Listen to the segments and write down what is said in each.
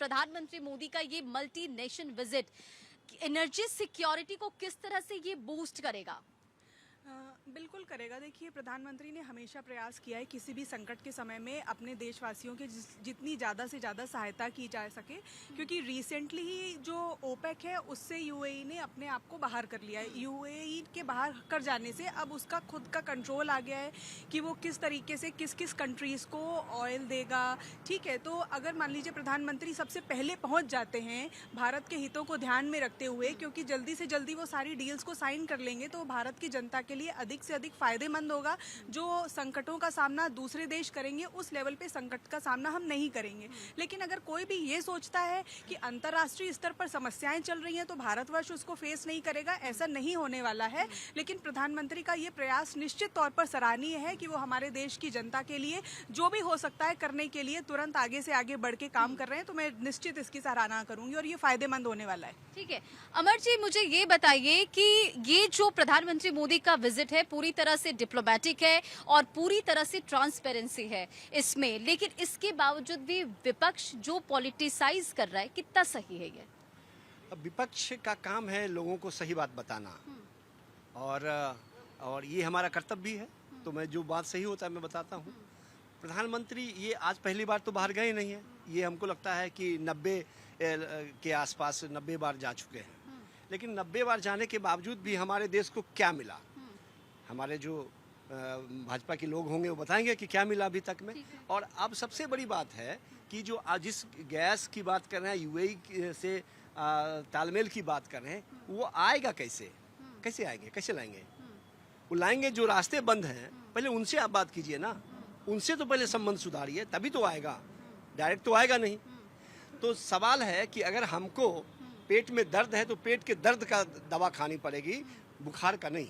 प्रधानमंत्री मोदी का ये multi nation visit energy security को किस तरह से ये बूस्ट करेगा? बिल्कुल करेगा। देखिए, प्रधानमंत्री ने हमेशा प्रयास किया है किसी भी संकट के समय में अपने देशवासियों के जितनी ज़्यादा से ज़्यादा सहायता की जा सके, क्योंकि रिसेंटली ही जो ओपेक है उससे यूएई ने अपने आप को बाहर कर लिया है। यूएई के बाहर कर जाने से अब उसका खुद का कंट्रोल आ गया है कि वो किस तरीके से किस किस कंट्रीज़ को ऑयल देगा। ठीक है, तो अगर मान लीजिए प्रधानमंत्री सबसे पहले पहुँच जाते हैं भारत के हितों को ध्यान में रखते हुए, क्योंकि जल्दी से जल्दी वो सारी डील्स को साइन कर लेंगे तो भारत की जनता के लिए अधिक से अधिक फायदेमंद होगा। जो संकटों का सामना दूसरे देश करेंगे उस लेवल पे संकट का सामना हम नहीं करेंगे। लेकिन अगर कोई भी ये सोचता है कि अंतर्राष्ट्रीय स्तर पर समस्याएं चल रही हैं तो भारतवर्ष उसको फेस नहीं करेगा, ऐसा नहीं होने वाला है। लेकिन प्रधानमंत्री का ये प्रयास निश्चित तौर पर सराहनीय है कि वो हमारे देश की जनता के लिए जो भी हो सकता है करने के लिए तुरंत आगे से आगे बढ़ के काम कर रहे हैं। तो मैं निश्चित इसकी सराहना करूंगी और ये फायदेमंद होने वाला है। ठीक है, अमर जी मुझे ये बताइए कि ये जो प्रधानमंत्री मोदी का विजिट है पूरी तरह से डिप्लोमेटिक है और पूरी तरह से ट्रांसपेरेंसी है इसमें, लेकिन इसके बावजूद भी विपक्ष जो पॉलिटिसाइज कर रहा है, कितना सही है ये? विपक्ष का काम है लोगों को सही बात बताना और ये हमारा कर्तव्य भी है। तो मैं जो बात सही होता है मैं बताता हूँ। प्रधानमंत्री ये आज पहली बार तो बाहर गए नहीं है, ये हमको लगता है कि 90 के आसपास 90 बार जा चुके हैं। लेकिन 90 बार जाने के बावजूद भी हमारे देश को क्या मिला, हमारे जो भाजपा के लोग होंगे वो बताएंगे कि क्या मिला अभी तक में। और अब सबसे बड़ी बात है कि जो आज जिस गैस की बात कर रहे हैं, यूएई से तालमेल की बात कर रहे हैं, वो आएगा कैसे, कैसे आएंगे, कैसे लाएंगे? वो लाएंगे जो रास्ते बंद हैं, पहले उनसे आप बात कीजिए ना, उनसे तो पहले संबंध सुधारिए तभी तो आएगा, डायरेक्ट तो आएगा नहीं। तो सवाल है कि अगर हमको पेट में दर्द है तो पेट के दर्द का दवा खानी पड़ेगी, बुखार का नहीं।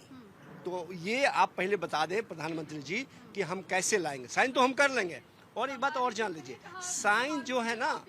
तो ये आप पहले बता दें प्रधानमंत्री जी कि हम कैसे लाएंगे। साइन तो हम कर लेंगे। और एक बात और जान लीजिए, साइन जो है ना,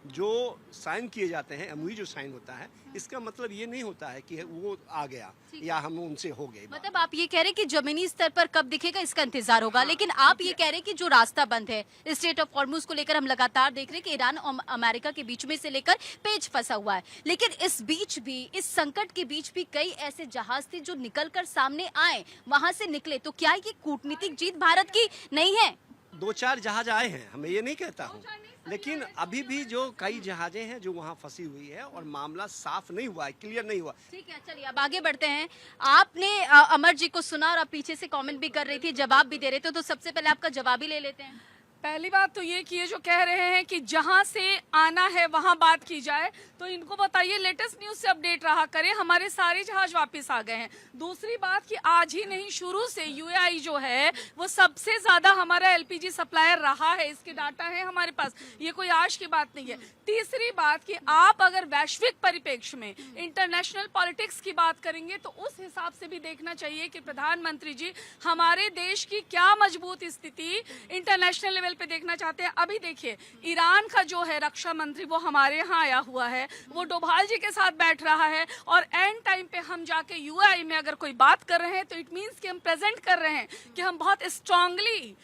जो साइन किए जाते हैं, एमओयू जो साइन होता है, इसका मतलब ये नहीं होता है कि वो आ गया या हम उनसे हो गए। मतलब आप ये कह रहे हैं कि जमीनी स्तर पर कब दिखेगा इसका इंतजार होगा। लेकिन आप ये कह रहे हैं कि जो रास्ता बंद है स्ट्रेट ऑफ हॉर्मुज को लेकर, हम लगातार देख रहे हैं कि ईरान और अमेरिका के बीच में से लेकर पेच फंसा हुआ है। लेकिन इस बीच भी, इस संकट के बीच भी कई ऐसे जहाज थे जो निकलकर सामने आए, वहां से निकले। तो क्या ये कूटनीतिक जीत भारत की नहीं है? 2-4 जहाज आए हैं, हमें ये नहीं कहता हूँ, लेकिन अभी भी जो कई जहाजें हैं जो वहाँ फंसी हुई है और मामला साफ नहीं हुआ है, क्लियर नहीं हुआ। ठीक है, चलिए अब आगे बढ़ते हैं। आपने अमर जी को सुना और आप पीछे से कमेंट भी कर रही थी, जवाब भी दे रहे थे, तो सबसे पहले आपका जवाब ही ले लेते हैं। पहली बात तो ये कि ये जो कह रहे हैं कि जहां से आना है वहां बात की जाए, तो इनको बताइए लेटेस्ट न्यूज से अपडेट रहा करें, हमारे सारे जहाज वापस आ गए हैं। दूसरी बात कि आज ही नहीं, शुरू से यूएई जो है वो सबसे ज्यादा हमारा एलपीजी सप्लायर रहा है, इसके डाटा है हमारे पास, ये कोई आज की बात नहीं है। तीसरी बात कि आप अगर वैश्विक परिप्रेक्ष्य में इंटरनेशनल पॉलिटिक्स की बात करेंगे तो उस हिसाब से भी देखना चाहिए कि प्रधानमंत्री जी हमारे देश की क्या मजबूत स्थिति इंटरनेशनल लेवल पे देखना चाहते हैं। अभी देखिए, ईरान का जो है रक्षा मंत्री वो हमारे यहाँ आया हुआ है, वो डोभाल जी के साथ बैठ रहा है, और एंड टाइम पे हम जाके यूएई में अगर कोई बात कर रहे हैं तो इट मीन्स कि हम प्रेजेंट कर रहे हैं कि हम बहुत स्ट्रांगली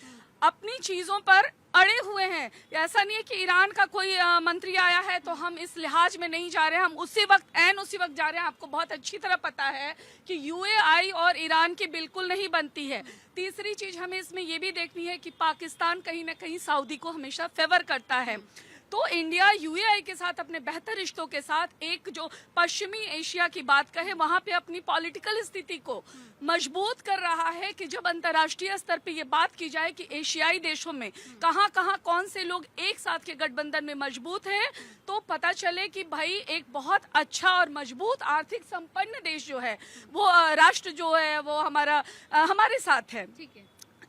अपनी चीजों पर अड़े हुए हैं। ऐसा नहीं है कि ईरान का कोई मंत्री आया है तो हम इस लिहाज में नहीं जा रहे हैं, हम उसी वक्त जा रहे हैं। आपको बहुत अच्छी तरह पता है कि यूएई और ईरान की बिल्कुल नहीं बनती है। तीसरी चीज हमें इसमें ये भी देखनी है कि पाकिस्तान कहीं ना कहीं सऊदी को हमेशा फेवर करता है। तो इंडिया यूएई के साथ अपने बेहतर रिश्तों के साथ एक जो पश्चिमी एशिया की बात कहे वहां पे अपनी पॉलिटिकल स्थिति को मजबूत कर रहा है कि जब अंतर्राष्ट्रीय स्तर पे ये बात की जाए कि एशियाई देशों में कहां कौन से लोग एक साथ के गठबंधन में मजबूत हैं, तो पता चले कि भाई एक बहुत अच्छा और मजबूत आर्थिक संपन्न देश जो है वो राष्ट्र जो है वो हमारे साथ है। ठीक है,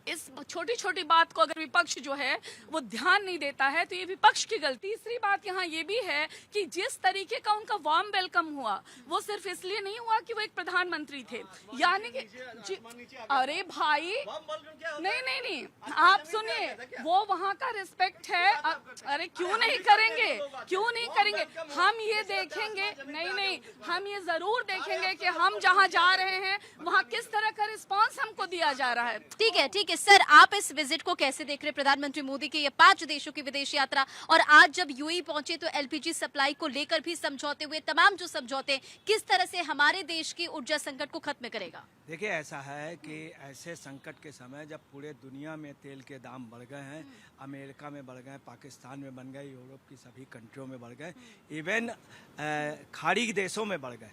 इस छोटी छोटी बात को अगर विपक्ष जो है वो ध्यान नहीं देता है तो ये विपक्ष की गलती। तीसरी बात यहाँ ये भी है कि जिस तरीके का उनका वार्म वेलकम हुआ वो सिर्फ इसलिए नहीं हुआ कि वो एक प्रधानमंत्री थे, यानी कि अरे भाई नहीं, आप सुनिए, वो वहाँ का रिस्पेक्ट है। अरे क्यों नहीं करेंगे, हम ये देखेंगे, नहीं, हम ये जरूर देखेंगे कि हम जहाँ जा रहे हैं वहाँ किस तरह का रिस्पॉन्स हमको दिया जा रहा है। ठीक है, ठीक है सर, आप इस विजिट को कैसे देख रहे हैं, प्रधानमंत्री मोदी की ये 5 देशों की विदेश यात्रा, और आज जब यूएई पहुंचे तो एलपीजी सप्लाई को लेकर भी समझौते हुए, तमाम जो समझौते किस तरह से हमारे देश की ऊर्जा संकट को खत्म करेगा? देखिए, ऐसा है कि ऐसे संकट के समय जब पूरे दुनिया में तेल के दाम बढ़ गए हैं, अमेरिका में बढ़ गए, पाकिस्तान में बढ़ गए, यूरोप की सभी कंट्रियों में बढ़ गए, इवन खाड़ी देशों में बढ़ गए,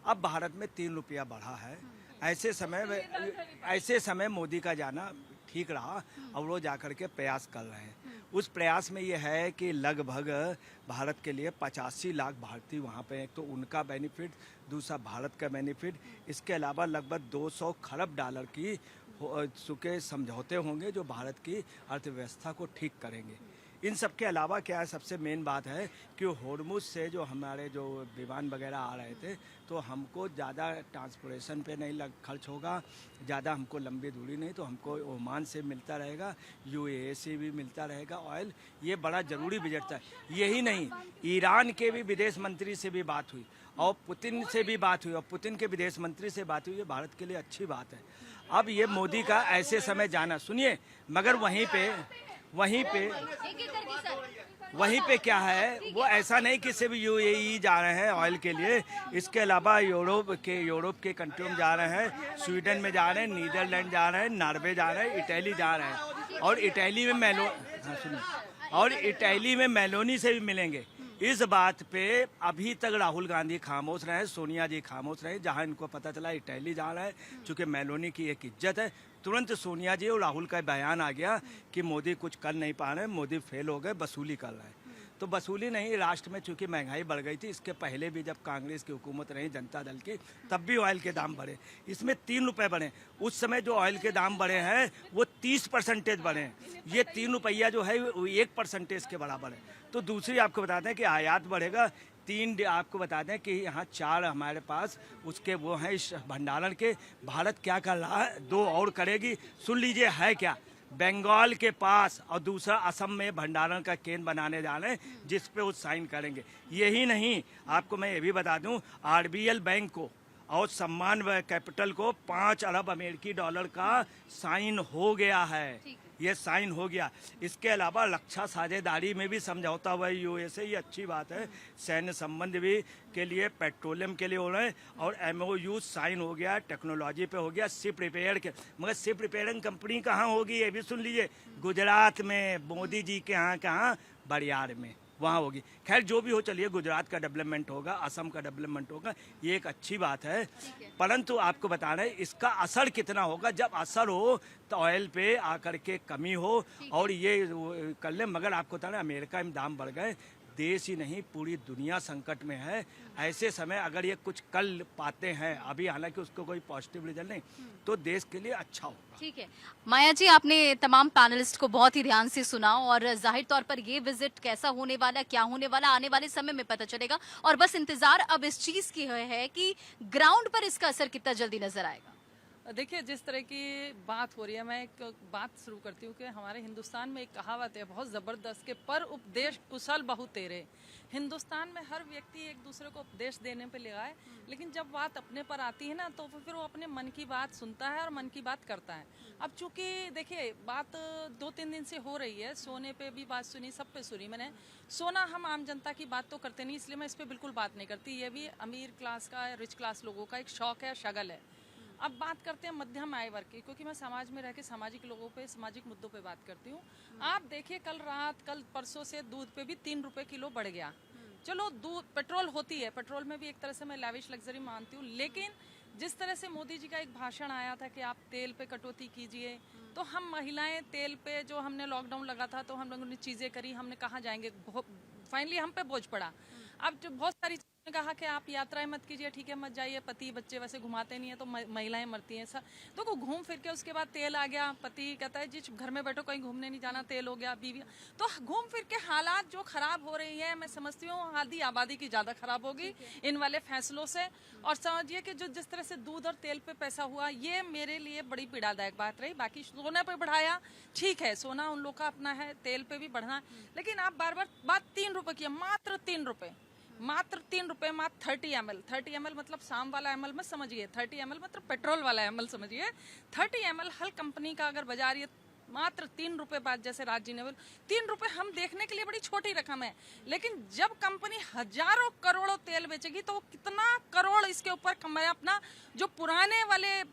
अब भारत में 3 रुपया बढ़ा है। ऐसे समय मोदी का जाना ठीक रहा और वो जाकर के प्रयास कर रहे हैं। उस प्रयास में ये है कि लगभग भारत के लिए 85 लाख भारतीय वहाँ पे हैं, तो उनका बेनिफिट, दूसरा भारत का बेनिफिट, इसके अलावा लगभग 200 खरब डॉलर की चुके समझौते होंगे जो भारत की अर्थव्यवस्था को ठीक करेंगे। इन सब के अलावा क्या है, सबसे मेन बात है कि होर्मुज से जो हमारे जो विमान वगैरह आ रहे थे, तो हमको ज़्यादा ट्रांसपोर्टेशन पे नहीं खर्च होगा, ज़्यादा हमको लंबी दूरी नहीं, तो हमको ओमान से मिलता रहेगा, यूएई से भी मिलता रहेगा ऑयल। ये बड़ा ज़रूरी विजिट था। यही नहीं, ईरान के भी विदेश मंत्री से भी बात हुई और पुतिन से भी बात हुई और पुतिन के विदेश मंत्री से बात हुई। ये भारत के लिए अच्छी बात है। अब ये मोदी का ऐसे समय जाना, सुनिए, मगर वहीं पे क्या है, वो ऐसा नहीं कि सिर्फ यूएई जा रहे हैं ऑयल के लिए, इसके अलावा यूरोप के कंट्रियों में जा रहे हैं, स्वीडन में जा रहे हैं, नीदरलैंड जा रहे हैं, नॉर्वे जा रहे हैं, इटली जा रहे हैं, और इटली में मेलोनी से भी मिलेंगे। इस बात पे अभी तक राहुल गांधी खामोश रहे, सोनिया जी खामोश रहे। जहां इनको पता चला इटली जा रहा है, चूंकि मेलोनी की एक इज्जत है, तुरंत सोनिया जी और राहुल का बयान आ गया कि मोदी कुछ कर नहीं पा रहे, मोदी फेल हो गए, वसूली कर रहे हैं। तो वसूली नहीं, राष्ट्र में चूंकि महंगाई बढ़ गई थी, इसके पहले भी जब कांग्रेस की हुकूमत रही, जनता दल की, तब भी ऑयल के दाम बढ़े, इसमें 3 रुपये बढ़े। उस समय जो ऑयल के दाम बढ़े हैं वो 30% बढ़े हैं। ये 3 रुपया जो है वो 1% के बराबर है। तो दूसरी आपको बता दें कि आयात बढ़ेगा। आपको बता दें कि यहाँ 4 हमारे पास उसके वो हैं इस भंडारण के। भारत क्या कर रहा है, 2 और करेगी। सुन लीजिए है क्या, बंगाल के पास और दूसरा असम में भंडारण का केंद्र बनाने जा रहे हैं, जिस पे वो साइन करेंगे। यही नहीं, आपको मैं ये भी बता दूं, आरबीएल बैंक को और सम्मान कैपिटल को 5 अरब अमेरिकी डॉलर का साइन हो गया है। ये साइन हो गया। इसके अलावा रक्षा साझेदारी में भी समझौता हुआ है यूए से, ये अच्छी बात है। सैन्य संबंध भी के लिए, पेट्रोलियम के लिए हो रहे हैं, और एमओयू साइन हो गया, टेक्नोलॉजी पे हो गया, शिप रिपेयर के। मगर शिप रिपेयरिंग कंपनी कहाँ होगी, ये भी सुन लीजिए, गुजरात में, मोदी जी के यहाँ, कहाँ, बड़ियार में, वहाँ होगी। खैर जो भी हो, चलिए, गुजरात का डेवलपमेंट होगा, असम का डेवलपमेंट होगा, ये एक अच्छी बात है। परंतु आपको बता रहे हैं इसका असर कितना होगा। जब असर हो तो ऑयल पे आकर के कमी हो और ये कर ले। मगर आपको बता रहे अमेरिका में दाम बढ़ गए, देश ही नहीं पूरी दुनिया संकट में है। ऐसे समय अगर ये कुछ कर पाते हैं, अभी हालांकि उसको कोई पॉजिटिव रिजल्ट नहीं, तो देश के लिए अच्छा होगा। ठीक है माया जी, आपने तमाम पैनलिस्ट को बहुत ही ध्यान से सुना, और जाहिर तौर पर ये विजिट कैसा होने वाला, क्या होने वाला, आने वाले समय में पता चलेगा। और बस इंतजार अब इस चीज की है कि ग्राउंड पर इसका असर कितना जल्दी नजर आएगा। देखिए, जिस तरह की बात हो रही है, मैं एक बात शुरू करती हूँ कि हमारे हिंदुस्तान में एक कहावत है बहुत ज़बरदस्त कि पर उपदेश कुशल बहु तेरे। हिंदुस्तान में हर व्यक्ति एक दूसरे को उपदेश देने पे लगा है, लेकिन जब बात अपने पर आती है ना, तो फिर वो अपने मन की बात सुनता है और मन की बात करता है। अब चूंकि देखिए, बात 2-3 दिन से हो रही है, सोने पे भी बात सुनी, सब पे सुनी मैंने। सोना हम आम जनता की बात तो करते नहीं, इसलिए मैं इस पर बिल्कुल बात नहीं करती। ये भी अमीर क्लास का, रिच क्लास लोगों का एक शौक है, शगल है। अब बात करते हैं मध्यम आय वर्ग की, क्योंकि मैं समाज में रह के सामाजिक लोगों पे, सामाजिक मुद्दों पे बात करती हूँ। आप देखिए, कल परसों से दूध पे भी 3 रुपए किलो बढ़ गया। चलो, दूध, पेट्रोल होती है, पेट्रोल में भी एक तरह से मैं लैविश लग्जरी मानती हूँ, लेकिन जिस तरह से मोदी जी का एक भाषण आया था कि आप तेल पे कटौती कीजिए, तो हम महिलाएं तेल पे, जो हमने लॉकडाउन लगा था तो हम लोगों ने चीजें करी, हमने कहाँ जाएंगे, फाइनली हम पे बोझ पड़ा। अब जो बहुत सारी कहा कि आप यात्राएं मत कीजिए, ठीक है, मत जाइए, पति बच्चे वैसे घुमाते नहीं है तो महिलाएं मरती हैं। तो घूम फिर के उसके बाद तेल आ गया। पति कहता है जी घर में बैठो, कहीं घूमने नहीं जाना, तेल हो गया, बीवी। तो घूम फिर के हालात जो खराब हो रही है, मैं समझती हूँ आधी आबादी की ज्यादा खराब होगी इन वाले फैसलों से। और समझिए कि जो जिस तरह से दूध और तेल पे पैसा हुआ, ये मेरे लिए बड़ी पीड़ादायक बात रही। बाकी सोना पे बढ़ाया, ठीक है, सोना उन लोग का अपना है, तेल पे भी बढ़ना, लेकिन आप बार बार बात 3 रुपए की है, मात्र 3 रुपए। मात्र 3 रुपए, मात्र 30 ml। 30 ml मतलब शाम वाला ml मत समझिए, 30 ml मतलब पेट्रोल वाला ml समझिए। 30 ml हर कंपनी का अगर बाजार ये मात्र 3 रुपए बाद, जैसे राज जी ने बोला 3 रुपए हम देखने के लिए बड़ी छोटी रकम है, लेकिन जब कंपनी हजारों करोड़ों तेल बेचेगी तो वो कितना करोड़ इसके ऊपर कमाए, अपना जो पुराने वाले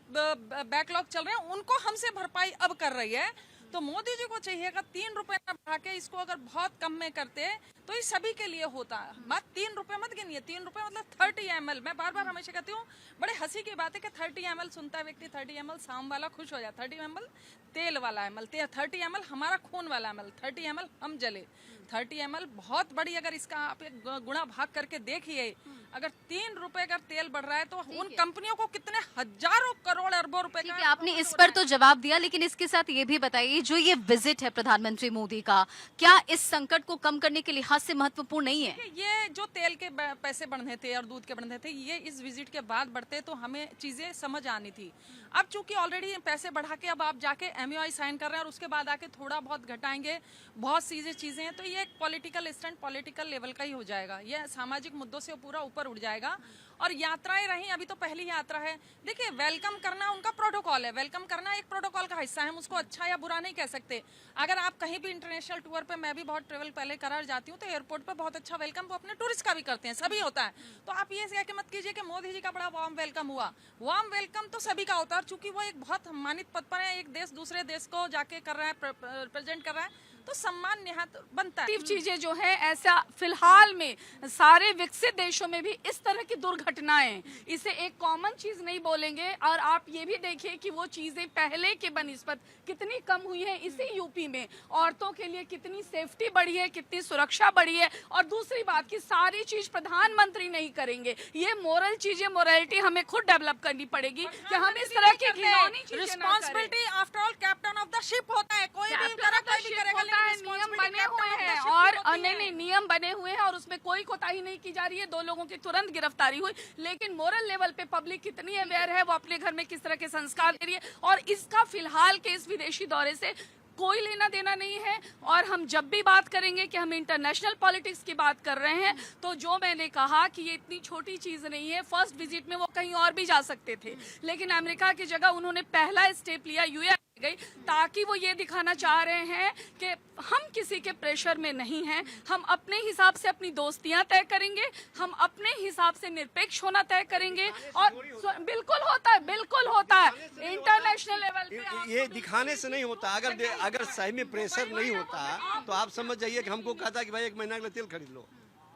बैकलॉग चल रहे हैं उनको हमसे भरपाई अब कर रही है। तो मोदी जी को चाहिएगा 3 रुपए ना बढ़ा के इसको अगर बहुत कम में करते तो ये सभी के लिए होता। बात 3 रुपए मत गिनिए, 3 रुपए मतलब 30 ml। मैं बार बार हमेशा कहती हूँ, बड़े हंसी की बात है कि 30 ml सुनता है व्यक्ति, 30 ml शाम वाला खुश हो जाए, 30 ml तेल वाला ml, 30 ml हमारा खून वाला ml, 30 ml हम जले, 30 ml बहुत बड़ी। अगर इसका आप एक गुणा भाग करके देखिए, अगर 3 रुपए अगर तेल बढ़ रहा है तो उन कंपनियों को कितने हजारों करोड़ अरबों रुपए ठीक का है, आपने इस पर तो जवाब दिया, लेकिन इसके साथ ये भी बताइए, जो ये विजिट है प्रधानमंत्री मोदी का, क्या इस संकट को कम करने के लिहाज से महत्वपूर्ण नहीं है? ये जो तेल के पैसे बढ़ने थे और दूध के बढ़ने थे, ये इस विजिट के बाद बढ़ते तो हमें चीजें समझ आनी थी। अब चूंकि ऑलरेडी पैसे बढ़ा के अब आप जाके MOI साइन कर रहे हैं और उसके बाद आके थोड़ा बहुत घटाएंगे, बहुत सी चीजें हैं, तो ये एक पॉलिटिकल स्टंट पॉलिटिकल लेवल का ही हो जाएगा। ये सामाजिक मुद्दों से पूरा ऊपर उठ जाएगा। और यात्राएं रही, अभी तो पहली यात्रा है। देखिए, वेलकम करना उनका प्रोटोकॉल है, वेलकम करना एक प्रोटोकॉल का हिस्सा है, हम उसको अच्छा या बुरा नहीं कह सकते। अगर आप कहीं भी इंटरनेशनल टूर पे, मैं भी बहुत ट्रेवल पहले करा जाती हूँ, तो एयरपोर्ट पे बहुत अच्छा वेलकम वो अपने टूरिस्ट का भी करते हैं, सभी होता है। तो आप ये कह के मत कीजिए कि मोदी जी का बड़ा वार्म वेलकम हुआ। वार्म वेलकम तो सभी का होता है, और चूंकि वो एक बहुत सम्मानित पद पर है, एक देश दूसरे देश को जाके कर रहा है, रिप्रेजेंट कर रहा है, तो सम्मान निहात बनता है। चीजें जो है, ऐसा फिलहाल में सारे विकसित देशों में भी इस तरह की दुर्घटनाएं, इसे एक कॉमन चीज नहीं बोलेंगे। और आप ये भी देखिए कि वो चीजें पहले के बनिस्बत कितनी कम हुई है। इसी यूपी में औरतों के लिए कितनी सेफ्टी बढ़ी है, कितनी सुरक्षा बढ़ी है। और दूसरी बात की सारी चीज प्रधानमंत्री नहीं करेंगे, ये मोरल चीजें, मोरालिटी हमें खुद डेवलप करनी पड़ेगी कि हम इस तरह की घिनौनी चीजें ना करें। Responsibility after all captain of the ship होता है, कोई भी करेगा, नियम बने हुए हैं और नहीं नियम बने हुए हैं और उसमें कोई कोताही नहीं की जा रही है। 2 लोगों की तुरंत गिरफ्तारी हुई, लेकिन मोरल लेवल पे पब्लिक कितनी अवेयर है, वो अपने घर में किस तरह के संस्कार दे रही है, और इसका फिलहाल के इस विदेशी दौरे से कोई लेना देना नहीं है। और हम जब भी बात करेंगे कि हम इंटरनेशनल पॉलिटिक्स की बात कर रहे हैं, तो जो मैंने कहा कि ये इतनी छोटी चीज नहीं है। फर्स्ट विजिट में वो कहीं और भी जा सकते थे, लेकिन अमेरिका की जगह उन्होंने पहला स्टेप लिया, यूएस गई, ताकि वो ये दिखाना चाह रहे हैं कि हम किसी के प्रेशर में नहीं हैं, हम अपने हिसाब से अपनी दोस्तियां तय करेंगे, हम अपने हिसाब से निरपेक्ष होना तय करेंगे। और बिल्कुल होता है, बिल्कुल होता है इंटरनेशनल लेवल पे। ये दिखाने से नहीं होता। अगर सही में प्रेशर नहीं होता तो आप समझ जाइए कि हमको कहता कि भाई 1 महीना के लिए तेल खरीद लो,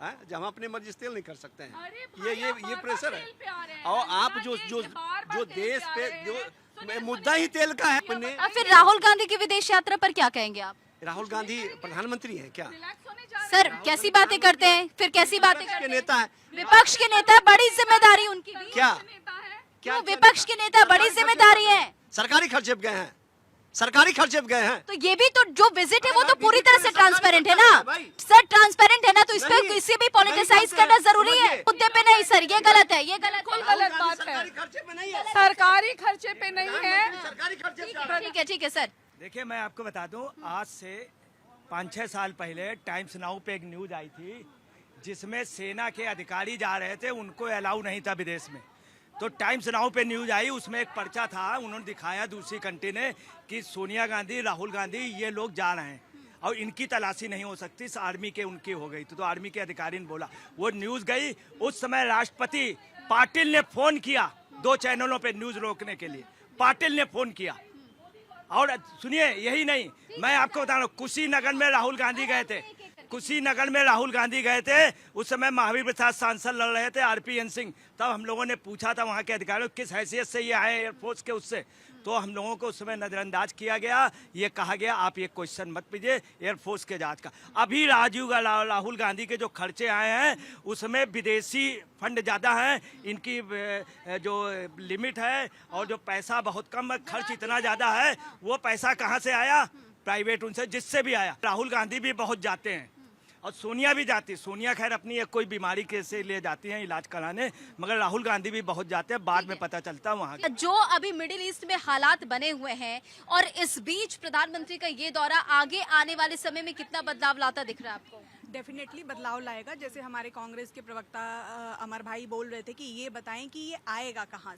जब हम अपने मर्जी से तेल नहीं कर सकते हैं। ये प्रेशर है। और आप जो देश पे जो मुद्दा ही तेल का है। फिर राहुल गांधी की विदेश यात्रा पर क्या कहेंगे आप? राहुल गांधी प्रधानमंत्री हैं क्या? सर कैसी बातें करते हैं, फिर कैसी बातें करते हैं? नेता है, विपक्ष के नेता, बड़ी जिम्मेदारी उनकी भी। क्या विपक्ष के नेता, बड़ी जिम्मेदारी है। सरकारी खर्चे पे गए हैं, सरकारी खर्चे पे गए हैं। तो ये भी तो जो विजिट है वो तो पूरी तरह से ट्रांसपेरेंट है ना सर, ट्रांसपेरेंट है ना, तो इसको किसी भी पॉलिटिसाइज करना जरूरी है? मुद्दे पे नहीं सर, ये गलत है, ये गलत बात है। सरकारी खर्चे पे नहीं है। ठीक है सर। देखिए, मैं आपको बता दूं, आज से 5-6 साल पहले टाइम्स नाउ पे एक न्यूज आई थी जिसमें सेना के अधिकारी जा रहे थे, उनको अलाउ नहीं था विदेश में। तो टाइम्स नाउ पे न्यूज आई, उसमें एक पर्चा था, उन्होंने दिखाया दूसरी कंट्री ने कि सोनिया गांधी, राहुल गांधी ये लोग जा रहे हैं और इनकी तलाशी नहीं हो सकती, इस आर्मी के उनकी हो गई। तो आर्मी के अधिकारी ने बोला, वो न्यूज गई। उस समय राष्ट्रपति पाटिल ने फोन किया 2 चैनलों पे न्यूज रोकने के लिए, पाटिल ने फोन किया। और सुनिए, यही नहीं, मैं आपको बता रहा हूँ, कुशीनगर में राहुल गांधी गए थे, कुशीनगर में राहुल गांधी गए थे। उस समय महावीर प्रसाद सांसद लड़ रहे थे, RPN सिंह। तब हम लोगों ने पूछा था वहाँ के अधिकारियों किस हैसियत से ये आए एयरफोर्स के, उससे तो हम लोगों को उस समय नजरअंदाज किया गया। ये कहा गया आप ये क्वेश्चन मत कीजिए एयरफोर्स के जांच का। अभी राहुल गांधी के जो खर्चे आए हैं उसमें विदेशी फंड ज़्यादा हैं, इनकी जो लिमिट है और जो पैसा बहुत कम है, खर्च इतना ज़्यादा है। वो पैसा कहाँ से आया? प्राइवेट उनसे, जिससे भी आया। राहुल गांधी भी बहुत जाते हैं और सोनिया भी जाती है। सोनिया खैर अपनी एक कोई बीमारी के से लिए जाती हैं इलाज कराने, मगर राहुल गांधी भी बहुत जाते हैं, बाद में पता चलता है वहाँ। जो अभी मिडिल ईस्ट में हालात बने हुए हैं और इस बीच प्रधानमंत्री का ये दौरा आगे आने वाले समय में कितना बदलाव लाता दिख रहा है आपको? डेफिनेटली बदलाव लाएगा। जैसे हमारे कांग्रेस के प्रवक्ता अमर भाई बोल रहे थे कि ये बताएं कि ये आएगा कहाँ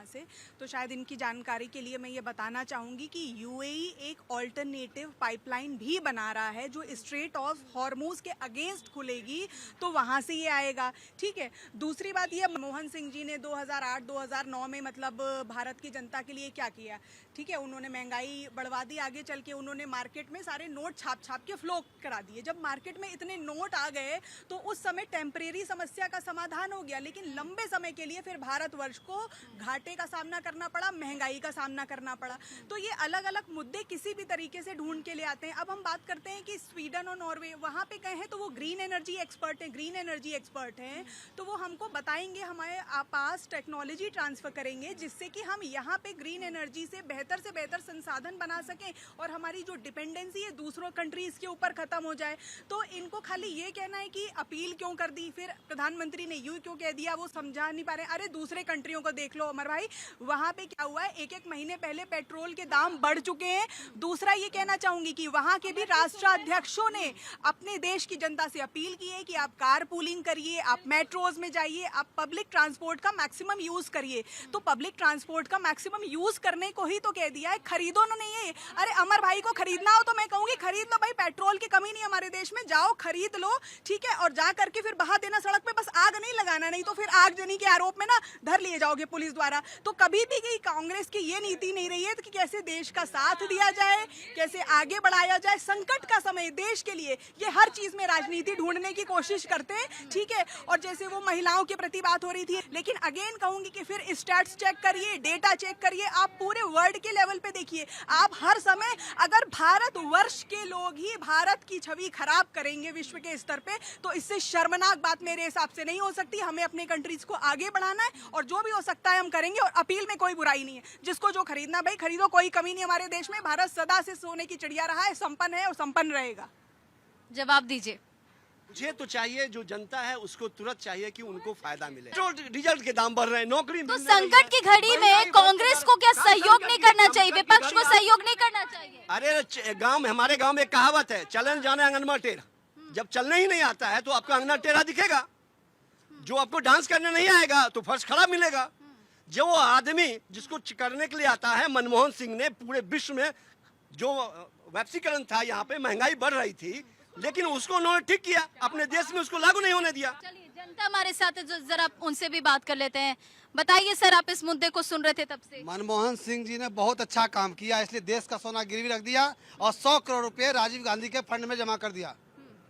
से, तो शायद इनकी जानकारी के लिए मैं ये बताना चाहूँगी कि यूएई एक ऑल्टरनेटिव पाइपलाइन भी बना रहा है जो स्ट्रेट ऑफ हॉर्मूज के अगेंस्ट खुलेगी, तो वहाँ से ये आएगा। ठीक है, दूसरी बात ये, मनमोहन सिंह जी ने 2008-2009 में मतलब भारत की जनता के लिए क्या किया? ठीक है, उन्होंने महंगाई बढ़वा दी, आगे चल के उन्होंने मार्केट में सारे नोट छाप के फ्लो करा दिए। जब मार्केट में इतने नोट आ गए तो उस समय टेम्परेरी समस्या का समाधान हो गया, लेकिन लंबे समय के लिए फिर भारतवर्ष को घाटे का सामना करना पड़ा, महंगाई का सामना करना पड़ा। तो ये अलग अलग मुद्दे किसी भी तरीके से ढूंढ के ले आते हैं। अब हम बात करते हैं कि स्वीडन और नॉर्वे, वहाँ पे गए हैं तो वो ग्रीन एनर्जी एक्सपर्ट हैं, तो वो हमको बताएंगे, हमारे पास टेक्नोलॉजी ट्रांसफर करेंगे जिससे कि हम यहाँ पे ग्रीन एनर्जी से बेहतर संसाधन बना सकें और हमारी जो डिपेंडेंसी है दूसरों कंट्रीज के ऊपर खत्म हो जाए। तो इनको खाली ये कहना है कि अपील क्यों कर दी, फिर प्रधानमंत्री ने यूं क्यों कह दिया, वो समझा नहीं पा रहे। अरे दूसरे कंट्रियों को देख लो अमर भाई, वहां पे क्या हुआ है, एक महीने पहले पेट्रोल के दाम बढ़ चुके हैं। दूसरा ये कहना चाहूंगी कि वहां के भी राष्ट्राध्यक्षों ने अपने देश की जनता से अपील की है कि आप कार पूलिंग करिए, आप मेट्रोज में जाइए, आप पब्लिक ट्रांसपोर्ट का मैक्सिमम यूज करिए। तो पब्लिक ट्रांसपोर्ट का मैक्सिमम यूज करने को ही तो कह दिया है, खरीदो उन्होंने ये। अरे अमर भाई को खरीदना हो तो मैं कहूंगी खरीद लो भाई, पेट्रोल की कमी नहीं हमारे देश में, जाओ खरीद लो। ठीक है, और जा करके फिर बहा देना सड़क पे, बस आग नहीं लगाना, नहीं तो फिर आगजनी के आरोप में ना धर लिए जाओगे पुलिस द्वारा। तो कभी भी कांग्रेस की ये नीति नहीं रही है कि कैसे देश का साथ दिया जाए, कैसे आगे बढ़ाया जाए। संकट का समय देश के लिए ये हर चीज में राजनीति ढूंढने की कोशिश करते हैं। ठीक है, और जैसे वो महिलाओं के प्रति बात हो रही थी, लेकिन अगेन कहूंगी कि फिर स्टैट्स चेक करिए, डेटा चेक करिए, आप पूरे वर्ल्ड के लेवल पे देखिए। आप हर समय अगर भारतवर्ष के लोग ही भारत की छवि खराब करेंगे विश्व के स्तर पे, तो इससे शर्मनाक बात मेरे हिसाब से नहीं हो सकती। हमें अपने कंट्रीज को आगे बढ़ाना है और जो भी हो सकता है हम करेंगे, और अपील में कोई बुराई नहीं है। जिसको जो खरीदना भाई खरीदो, कोई कमी नहीं हमारे देश में। भारत सदा से सोने की चिड़िया रहा है, संपन्न है और संपन्न रहेगा। जवाब दीजिए। मुझे तो चाहिए, जो जनता है उसको तुरंत चाहिए कि उनको फायदा मिले। पेट्रोल डीजल के दाम बढ़ रहे हैं, नौकरी तो संकट की घड़ी में कांग्रेस को क्या सहयोग नहीं करना चाहिए, विपक्ष को सहयोग नहीं करना चाहिए? अरे हमारे गांव में एक कहावत है, चलन जाने आंगनमा टेढ़ा। जब चलने ही नहीं आता है तो आपका अंगना टेढ़ा दिखेगा। जो आपको डांस करने नहीं आएगा तो फर्श खराब मिलेगा। जो वो आदमी जिसको करने के लिए आता है, मनमोहन सिंह ने पूरे विश्व में जो वैश्वीकरण था, यहाँ पे महंगाई बढ़ रही थी, लेकिन उसको उन्होंने ठीक किया, अपने देश में उसको लागू नहीं होने दिया। चलिए, जनता हमारे साथ है, जो जरा उनसे भी बात कर लेते हैं। बताइए सर, आप इस मुद्दे को सुन रहे थे तब से। मनमोहन सिंह जी ने बहुत अच्छा काम किया, इसलिए देश का सोना गिरवी रख दिया और 100 करोड़ रुपए राजीव गांधी के फंड में जमा कर दिया।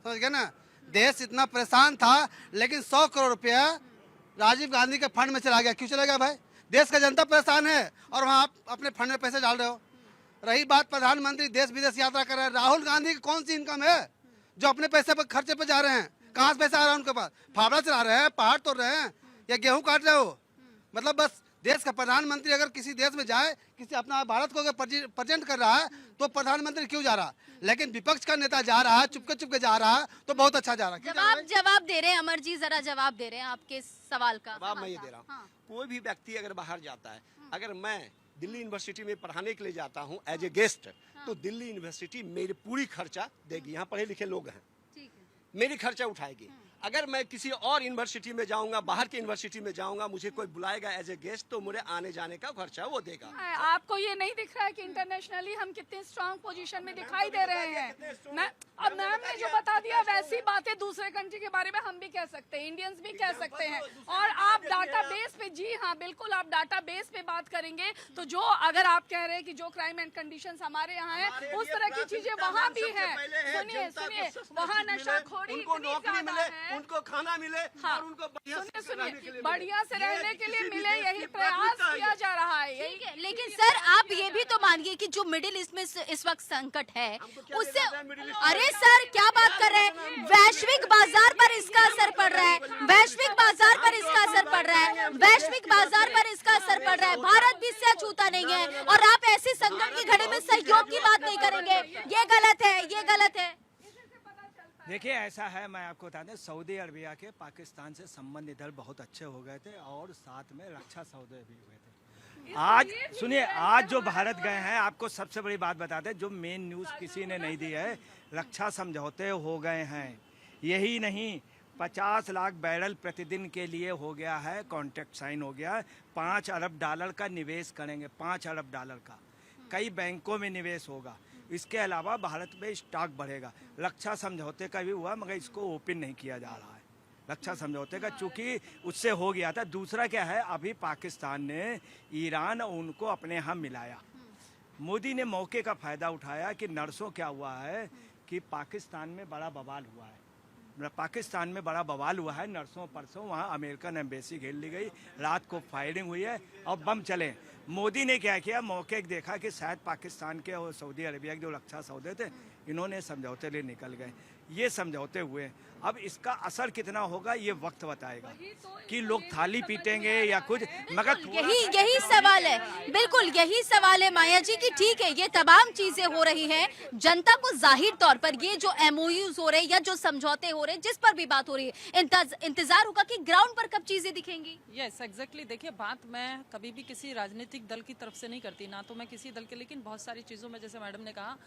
समझ गए ना, देश इतना परेशान था लेकिन 100 करोड़ रुपया राजीव गांधी के फंड में चला गया। क्यों चला गया भाई? देश का जनता परेशान है और वहाँ आप अपने फंड में पैसे डाल रहे हो। रही बात प्रधानमंत्री देश विदेश यात्रा कर रहे हैं, राहुल गांधी की कौन सी इनकम है जो अपने पैसे पर खर्चे पे जा रहे हैं? कहाँ से पैसा आ रहा है उनके पास? फावड़ा चला रहे हैं, पहाड़ तोड़ रहे हैं या गेहूं काट रहे हो? मतलब बस देश का प्रधानमंत्री अगर किसी देश में जाए, किसी अपना भारत को अगर प्रेजेंट कर रहा है तो प्रधानमंत्री क्यों जा रहा? लेकिन विपक्ष का नेता जा रहा है, चुपके जा रहा है, तो बहुत अच्छा जा रहा है। जवाब दे रहे हैं अमर जी, जरा जवाब दे रहे हैं आपके सवाल का। जवाब मैं ये दे रहा हूँ। हाँ। कोई भी व्यक्ति अगर बाहर जाता है, अगर मैं दिल्ली यूनिवर्सिटी में पढ़ाने के लिए जाता हूँ एज ए गेस्ट, तो दिल्ली यूनिवर्सिटी मेरी पूरी खर्चा देगी। यहाँ पढ़े लिखे लोग हैं, मेरी खर्चा उठाएगी। अगर मैं किसी और यूनिवर्सिटी में जाऊंगा, बाहर की यूनिवर्सिटी में जाऊंगा, मुझे कोई बुलाएगा एज ए गेस्ट, तो मुझे आने जाने का खर्चा वो देगा। आपको ये नहीं दिख रहा है कि इंटरनेशनली हम कितने स्ट्रांग पोजीशन में दिखाई दे रहे हैं? अब मैम ने जो बता दिया वैसी बातें दूसरे कंट्री के बारे में हम भी कह सकते हैं, इंडियंस भी कह सकते हैं। और आप डाटा बेस पे, जी हाँ बिल्कुल, आप डाटा बेस पे बात करेंगे तो जो अगर आप कह रहे हैं कि जो क्राइम एंड कंडीशंस हमारे यहाँ है उस तरह की चीजें वहाँ भी है। सुनिए, वहाँ नशाखोरी इतनी ज्यादा है, उनको खाना मिले, हाँ, और उनको सुनिए बढ़िया से रहने के लिए मिले, यही प्रयास किया जा रहा है। ठीक है, लेकिन सर आप ये भी तो मानिए कि जो मिडिल ईस्ट में इस वक्त संकट है उससे, अरे सर क्या बात कर रहे हैं, वैश्विक बाजार पर इसका असर पड़ रहा है, वैश्विक बाजार पर इसका असर पड़ रहा है, वैश्विक बाजार पर इसका असर पड़ रहा है। भारत भी इससे अछूता नहीं है और आप ऐसे संकट की घड़ी में सहयोग की बात नहीं करेंगे, ये गलत है, ये गलत है। देखिए ऐसा है, मैं आपको बता दें, सऊदी अरबिया के पाकिस्तान से संबंध इधर बहुत अच्छे हो गए थे और साथ में रक्षा सौदे भी हुए थे। आज सुनिए, आज जो भारत गए हैं, आपको सबसे बड़ी बात बता दें, जो मेन न्यूज़ किसी ने नहीं दी है, रक्षा समझौते हो गए हैं। यही नहीं, 50 लाख बैरल प्रतिदिन के लिए हो गया है, कॉन्ट्रैक्ट साइन हो गया है। $5 अरब का निवेश करेंगे, $5 अरब का कई बैंकों में निवेश होगा। इसके अलावा भारत में स्टॉक बढ़ेगा। रक्षा समझौते का भी हुआ, मगर इसको ओपन नहीं किया जा रहा है रक्षा समझौते का, चूंकि उससे हो गया था। दूसरा क्या है, अभी पाकिस्तान ने ईरान और उनको अपने यहाँ मिलाया। मोदी ने मौके का फायदा उठाया कि नर्सों क्या हुआ है कि पाकिस्तान में बड़ा बवाल हुआ है। नर्सों परसों वहाँ अमेरिकन एम्बेसी घेर ली गई, रात को फायरिंग हुई है और बम चले। मोदी ने क्या किया, मौके देखा कि शायद पाकिस्तान के और सऊदी अरबिया के जो रक्षा सौदे थे, इन्होंने समझौते लिए निकल गए। ये समझौते हुए, अब इसका असर कितना होगा ये वक्त बताएगा कि लोग थाली पीटेंगे या कुछ, मगर यही सवाल है, बिल्कुल यही सवाल है माया जी कि ठीक है ये तमाम चीजें हो रही हैं, जनता को जाहिर तौर पर ये जो MOUs हो रहे हैं या जो समझौते हो रहे हैं, जिस पर भी बात हो रही है, इंतजार होगा कि ग्राउंड पर कब चीजें दिखेंगी। Yes exactly. देखिए, बात मैं कभी भी किसी राजनीतिक दल की तरफ से नहीं करती, ना तो मैं किसी दल के, लेकिन बहुत सारी चीज़ों में जैसे मैडम ने कहा,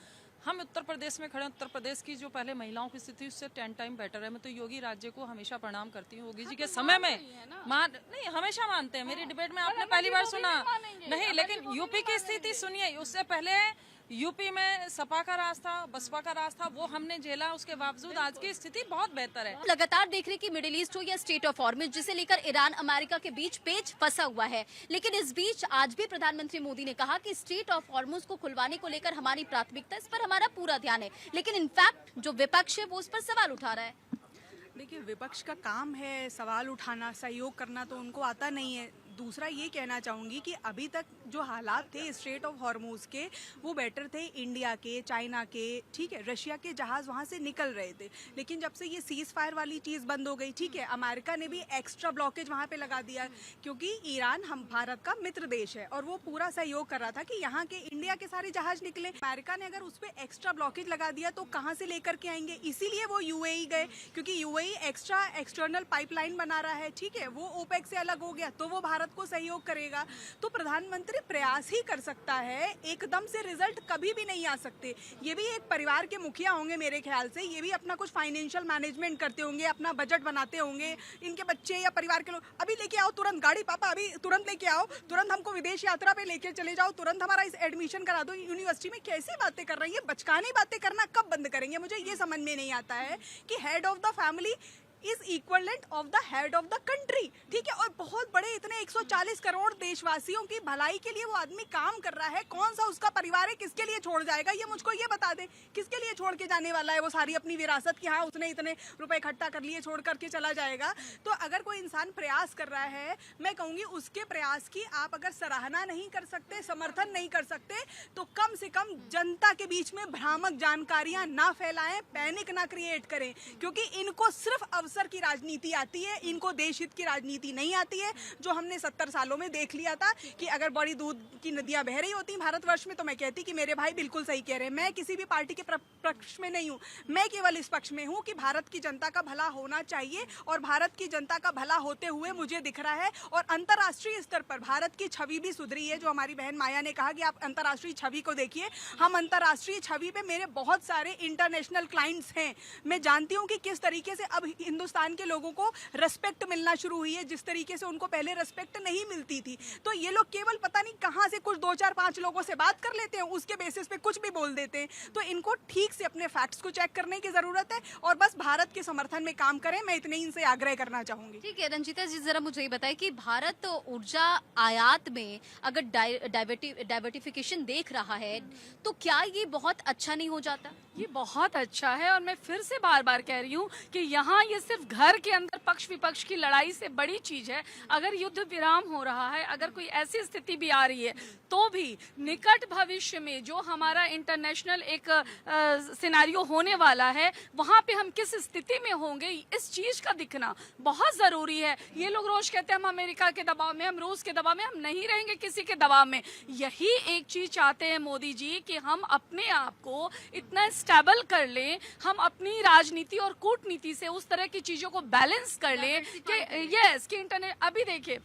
हम उत्तर प्रदेश में खड़े हैं। उत्तर प्रदेश की जो पहले महिलाओं की स्थिति उससे 10 टाइम बेटर है। मैं तो योगी राज्य को हमेशा प्रणाम करती हूँ। योगी जी के समय में नहीं, हमेशा मानते हैं। मेरी डिबेट में आपने पहली बार सुना नहीं, लेकिन यूपी की स्थिति सुनिए। उससे पहले यूपी में सपा का राज था, बसपा का राज था, वो हमने झेला। उसके बावजूद आज की स्थिति बहुत बेहतर है। लगातार देख रहे कि मिडिल ईस्ट हो या स्टेट ऑफ हॉर्मुज़, जिसे लेकर ईरान अमेरिका के बीच पेच फंसा हुआ है, लेकिन इस बीच आज भी प्रधानमंत्री मोदी ने कहा कि स्टेट ऑफ हॉर्मुज़ को खुलवाने को लेकर हमारी प्राथमिकता, इस पर हमारा पूरा ध्यान है। लेकिन इनफैक्ट जो विपक्ष है वो उस पर सवाल उठा रहा है। देखिए, विपक्ष का काम है सवाल उठाना, सहयोग करना, तो उनको आता नहीं है। दूसरा ये कहना चाहूँगी कि अभी तक जो हालात थे स्ट्रेट ऑफ हॉर्मुज़ के, वो बेटर थे इंडिया के, चाइना के, ठीक है, रशिया के जहाज़ वहाँ से निकल रहे थे। लेकिन जब से ये सीज़ फायर वाली चीज़ बंद हो गई, ठीक है, अमेरिका ने भी एक्स्ट्रा ब्लॉकेज वहाँ पे लगा दिया, क्योंकि ईरान हम भारत का मित्र देश है और वो पूरा सहयोग कर रहा था कि यहाँ के इंडिया के सारे जहाज निकले। अमेरिका ने अगर उस पर एक्स्ट्रा ब्लॉकेज लगा दिया तो कहाँ से लेकर के आएंगे? इसीलिए वो UAE गए, क्योंकि UAE एक्स्ट्रा एक्सटर्नल पाइपलाइन बना रहा है, ठीक है, वो ओपेक से अलग हो गया तो वो भारत को सहयोग करेगा। तो प्रधानमंत्री प्रयास ही कर सकता है, एकदम से रिजल्ट कभी भी नहीं आ सकते। ये भी एक परिवार के मुखिया होंगे मेरे ख्याल से, ये भी अपना कुछ फाइनेंशियल मैनेजमेंट करते होंगे, अपना बजट बनाते होंगे। इनके बच्चे या परिवार के लोग, अभी लेके आओ तुरंत गाड़ी, पापा अभी तुरंत लेके आओ, तुरंत हमको विदेश यात्रा पे लेके चले जाओ, तुरंत हमारा इस एडमिशन करा दो यूनिवर्सिटी में। कैसी बातें कर रही है? बचकानी बातें करना कब बंद करेंगे? मुझे ये समझ में नहीं आता है कि head of the family is equivalent of the head of the country, ठीक है, और बहुत बड़े इतने 140 करोड़ देशवासियों की भलाई के लिए वो आदमी काम कर रहा है। कौन सा उसका परिवार है, किसके लिए छोड़ जाएगा? ये मुझको ये बता दे, किसके लिए छोड़ के जाने वाला है वो सारी अपनी विरासत की? हाँ, उसने इतने रुपए इकट्ठा कर लिए, छोड़ करके चला जाएगा। तो अगर कोई इंसान प्रयास कर रहा है, मैं कहूँगी उसके प्रयास की आप अगर सराहना नहीं कर सकते, समर्थन नहीं कर सकते, तो कम से कम जनता के बीच में भ्रामक जानकारियां ना फैलाएं, पैनिक ना क्रिएट करें, क्योंकि इनको सिर्फ अवसर की राजनीति आती है, इनको देश हित की राजनीति नहीं आती है। जो हमने 70 सालों में देख लिया था कि अगर बड़ी दूध की नदियां बह रही होती भारतवर्ष में, तो मैं कहती कि मेरे भाई बिल्कुल सही कह रहे हैं। मैं किसी भी पार्टी के पक्ष में नहीं हूं, मैं केवल इस पक्ष में हूं कि भारत की जनता का भला होना चाहिए, और भारत की जनता का भला होते हुए मुझे दिख रहा है। और अंतर्राष्ट्रीय स्तर पर भारत की छवि भी सुधरी है। जो हमारी बहन माया ने कहा कि आप अंतर्राष्ट्रीय छवि को देखिए, हम अंतर्राष्ट्रीय छवि पे मेरे बहुत सारे इंटरनेशनल क्लाइंट्स हैं। मैं जानती हूँ कि किस तरीके से अब हिंदुस्तान के लोगों को रेस्पेक्ट मिलना शुरू हुई है, जिस तरीके से उनको पहले रेस्पेक्ट नहीं मिलती थी। तो ये लोग केवल पता नहीं कहां से कुछ 2 4 5 लोगों से बात कर लेते हैं, उसके बेसिस पे कुछ भी बोल देते हैं। तो इनको ठीक से अपने फैक्ट्स को चेक करने की जरूरत है और बस भारत के समर्थन में काम करें। मैं इतने ही इनसे आग्रह करना चाहूंगी। ठीक है रंजीता जी, जरा मुझे ये बताएं कि भारत ऊर्जा आयात में अगर डाइवर्टिफिकेशन देख रहा है तो क्या ये बहुत अच्छा नहीं हो जाता? ये बहुत अच्छा है, और मैं फिर से बार बार कह रही हूँ कि यहाँ ये सिर्फ घर के अंदर पक्ष विपक्ष की लड़ाई से बड़ी चीज है। अगर युद्ध विराम हो रहा है, अगर कोई ऐसी स्थिति भी आ रही है, तो भी निकट भविष्य में जो हमारा इंटरनेशनल एक सिनेरियो होने वाला है, वहाँ पे हम किस स्थिति में होंगे, इस चीज का दिखना बहुत जरूरी है। ये लोग रोज कहते हैं हम अमेरिका के दबाव में, हम रूस के दबाव में, हम नहीं रहेंगे किसी के दबाव में। यही एक चीज चाहते हैं मोदी जी कि हम अपने आप को इतना स्टेबल कर लें, हम अपनी राजनीति और कूटनीति से उस तरह की चीजों को बैलेंस कर लें कि यस कि इंटरनेट। अभी देखिए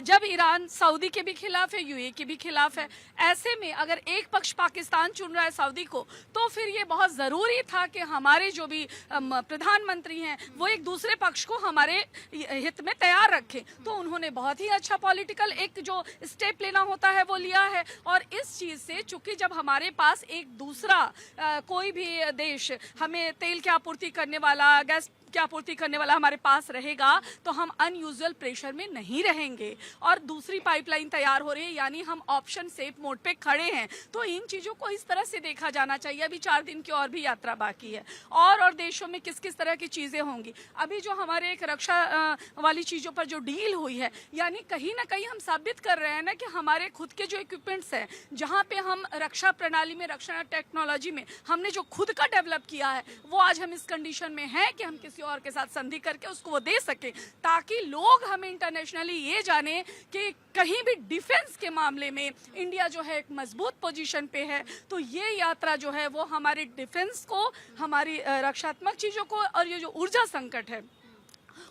जब ईरान सऊदी के भी खिलाफ है, यूएई के भी खिलाफ है, ऐसे में अगर एक पक्ष पाकिस्तान चुन रहा है सऊदी को, तो फिर ये बहुत जरूरी था कि हमारे जो भी प्रधानमंत्री हैं वो एक दूसरे पक्ष को हमारे हित में तैयार रखें। तो उन्होंने बहुत ही अच्छा पॉलिटिकल एक जो स्टेप लेना होता है वो लिया है। और इस चीज से चूंकि जब हमारे पास एक दूसरा कोई भी देश हमें तेल की आपूर्ति करने वाला, गैस की आपूर्ति करने वाला हमारे पास रहेगा, तो हम अनयूजुअल प्रेशर में नहीं रहेंगे। और दूसरी पाइपलाइन तैयार हो रही है, यानी हम ऑप्शन सेफ मोड पे खड़े हैं। तो इन चीजों को इस तरह से देखा जाना चाहिए। अभी 4 दिन की और भी यात्रा बाकी है, और देशों में किस किस तरह की चीजें होंगी। अभी जो हमारे एक रक्षा वाली चीजों पर जो डील हुई है, यानी कहीं ना कहीं हम साबित कर रहे हैं ना कि हमारे खुद के जो इक्विपमेंट्स हैं, जहां पे हम रक्षा प्रणाली में, रक्षा टेक्नोलॉजी में हमने जो खुद का डेवलप किया है, वो आज हम इस कंडीशन में हैं कि हम किसी और के साथ संधि करके उसको वो दे सके, ताकि लोग हमें इंटरनेशनली ये जाने कि कहीं भी डिफेंस के मामले में इंडिया जो है एक मजबूत पोजीशन पे है। तो ये यात्रा जो है वो हमारे डिफेंस को, हमारी रक्षात्मक चीजों को, और ये जो ऊर्जा संकट है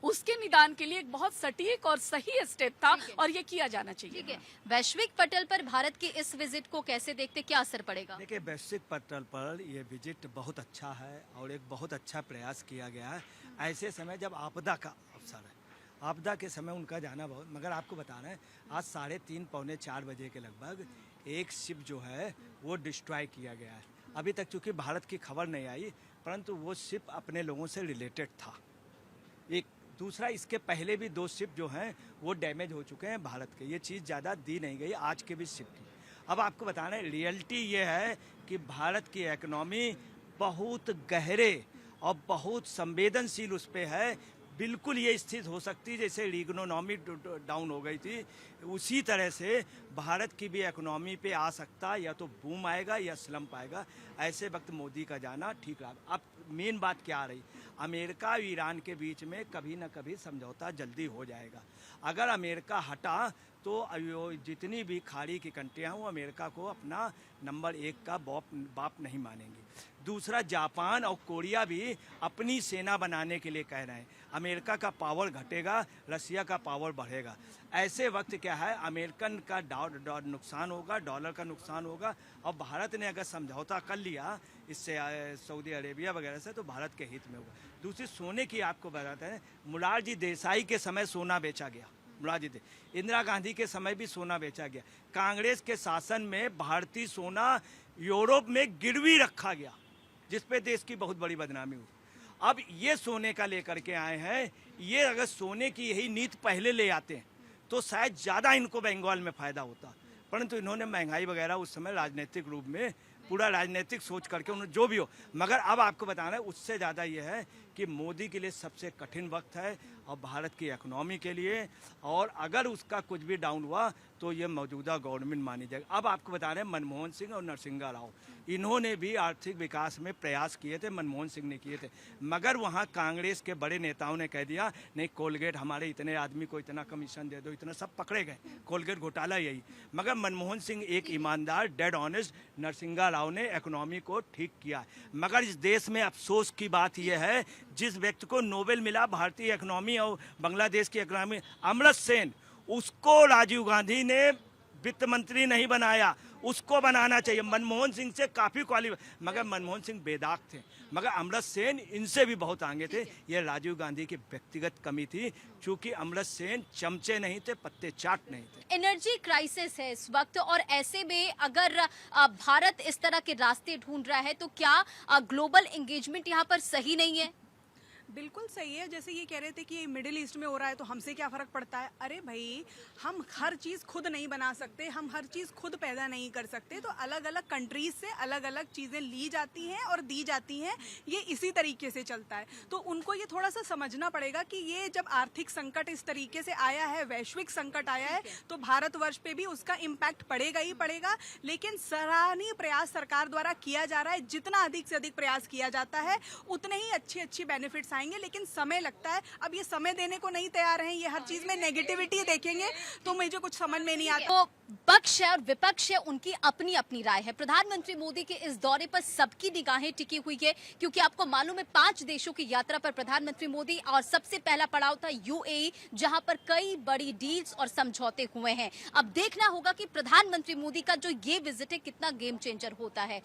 उसके निदान के लिए एक बहुत सटीक और सही स्टेप था, और ये किया जाना चाहिए। ठीक है, वैश्विक पटल पर भारत की इस विजिट को कैसे देखते, क्या असर पड़ेगा? देखिए, वैश्विक पटल पर ये विजिट बहुत अच्छा है और एक बहुत अच्छा प्रयास किया गया है। ऐसे समय जब आपदा का अवसर है, आपदा के समय उनका जाना बहुत, मगर आपको बता रहे हैं आज 3:30 पौने 4 बजे के लगभग एक शिप जो है वो डिस्ट्रॉय किया गया है। अभी तक चूंकि भारत की खबर नहीं आई, परंतु वो शिप अपने लोगों से रिलेटेड था। एक दूसरा, इसके पहले भी 2 शिप जो हैं वो डैमेज हो चुके हैं भारत के। ये चीज़ ज़्यादा दी नहीं गई आज के भी शिप की। अब आपको बताना है, रियलिटी ये है कि भारत की इकोनॉमी बहुत गहरे और बहुत संवेदनशील उस पर है। बिल्कुल ये स्थिति हो सकती है जैसे इकोनॉमी डाउन हो गई थी, उसी तरह से भारत की भी इकोनॉमी पे आ सकता, या तो बूम आएगा या स्लम्प आएगा। ऐसे वक्त मोदी का जाना ठीक रहा। अब मेन बात क्या आ रही, अमेरिका और ईरान के बीच में कभी ना कभी समझौता जल्दी हो जाएगा। अगर अमेरिका हटा तो जितनी भी खाड़ी की कंट्रियाँ हैं वो अमेरिका को अपना नंबर 1 का बाप नहीं मानेंगी। दूसरा, जापान और कोरिया भी अपनी सेना बनाने के लिए कह रहे हैं। अमेरिका का पावर घटेगा, रसिया का पावर बढ़ेगा। ऐसे वक्त क्या है, अमेरिकन का नुकसान होगा, डॉलर का नुकसान होगा। और भारत ने अगर समझौता कर लिया इससे सऊदी अरेबिया वगैरह से, तो भारत के हित में होगा। दूसरी, सोने की आपको बताते हैं, मोरारजी देसाई के समय सोना बेचा गया, इंदिरा गांधी के समय भी सोना बेचा गया। कांग्रेस के शासन में भारतीय सोना यूरोप में गिरवी रखा गया, जिस पे देश की बहुत बड़ी बदनामी हुई। अब ये सोने का लेकर के आए हैं। ये अगर सोने की यही नीति पहले ले आते हैं तो शायद ज़्यादा इनको बंगाल में फ़ायदा होता, परंतु इन्होंने महंगाई वगैरह उस समय राजनीतिक रूप में पूरा राजनीतिक सोच करके उन्होंने जो भी हो। मगर अब आपको बताना है, उससे ज़्यादा ये है कि मोदी के लिए सबसे कठिन वक्त है और भारत की इकोनॉमी के लिए, और अगर उसका कुछ भी डाउन हुआ तो ये मौजूदा गवर्नमेंट मानी जाएगी। अब आपको बता रहे हैं, मनमोहन सिंह और नरसिंहा राव इन्होंने भी आर्थिक विकास में प्रयास किए थे, मनमोहन सिंह ने किए थे। मगर वहाँ कांग्रेस के बड़े नेताओं ने कह दिया नहीं, कोलगेट हमारे इतने आदमी को इतना कमीशन दे दो, इतना, सब पकड़े गए। कोलगेट घोटाला यही। मगर मनमोहन सिंह एक ईमानदार, डेड ऑनेस्ट, नरसिंहा राव ने इकोनॉमी को ठीक किया। मगर इस देश में अफसोस की बात यह है, जिस व्यक्ति को नोबेल मिला भारतीय इकोनॉमी और बांग्लादेश की इकोनॉमी, अमर्त्य सेन, उसको राजीव गांधी ने वित्त मंत्री नहीं बनाया, उसको बनाना चाहिए। मनमोहन सिंह से काफ़ी क्वालिफाई, मगर मनमोहन सिंह बेदाग थे, मगर अमर्त्य सेन इनसे भी बहुत आगे थे। ये राजीव गांधी की व्यक्तिगत कमी थी, क्योंकि अमर्त्य सेन चमचे नहीं थे, पत्ते चाट नहीं थे। एनर्जी क्राइसिस है इस वक्त, और ऐसे में अगर भारत इस तरह के रास्ते ढूंढ रहा है तो क्या ग्लोबल एंगेजमेंट यहाँ पर सही नहीं है? बिल्कुल सही है। जैसे ये कह रहे थे कि मिडिल ईस्ट में हो रहा है तो हमसे क्या फ़र्क पड़ता है। अरे भाई, हम हर चीज़ खुद नहीं बना सकते, हम हर चीज़ खुद पैदा नहीं कर सकते। तो अलग अलग कंट्रीज से अलग अलग चीज़ें ली जाती हैं और दी जाती हैं। ये इसी तरीके से चलता है। तो उनको ये थोड़ा सा समझना पड़ेगा कि ये जब आर्थिक संकट इस तरीके से आया है, वैश्विक संकट आया है, तो भारतवर्ष पे भी उसका इम्पैक्ट पड़ेगा ही पड़ेगा। लेकिन सराहनीय प्रयास सरकार द्वारा किया जा रहा है। जितना अधिक से अधिक प्रयास किया जाता है, उतने ही अच्छी अच्छी बेनिफिट्स आएंगे, लेकिन समय लगता है। अब ये समय देने को नहीं तैयार हैं, ये हर चीज में नेगेटिविटी देखेंगे, तो मुझे कुछ समझ में नहीं आता। तो पक्ष है और विपक्ष है, उनकी अपनी अपनी राय है। प्रधानमंत्री मोदी के इस दौरे पर सबकी निगाहें टिकी हुई है, क्योंकि आपको मालूम है 5 देशों की यात्रा पर प्रधानमंत्री मोदी, और सबसे पहला पड़ाव था यूएई, जहां पर कई बड़ी डील्स और समझौते हुए हैं। अब देखना होगा कि प्रधानमंत्री मोदी का जो ये विजिट है कितना गेम चेंजर होता है।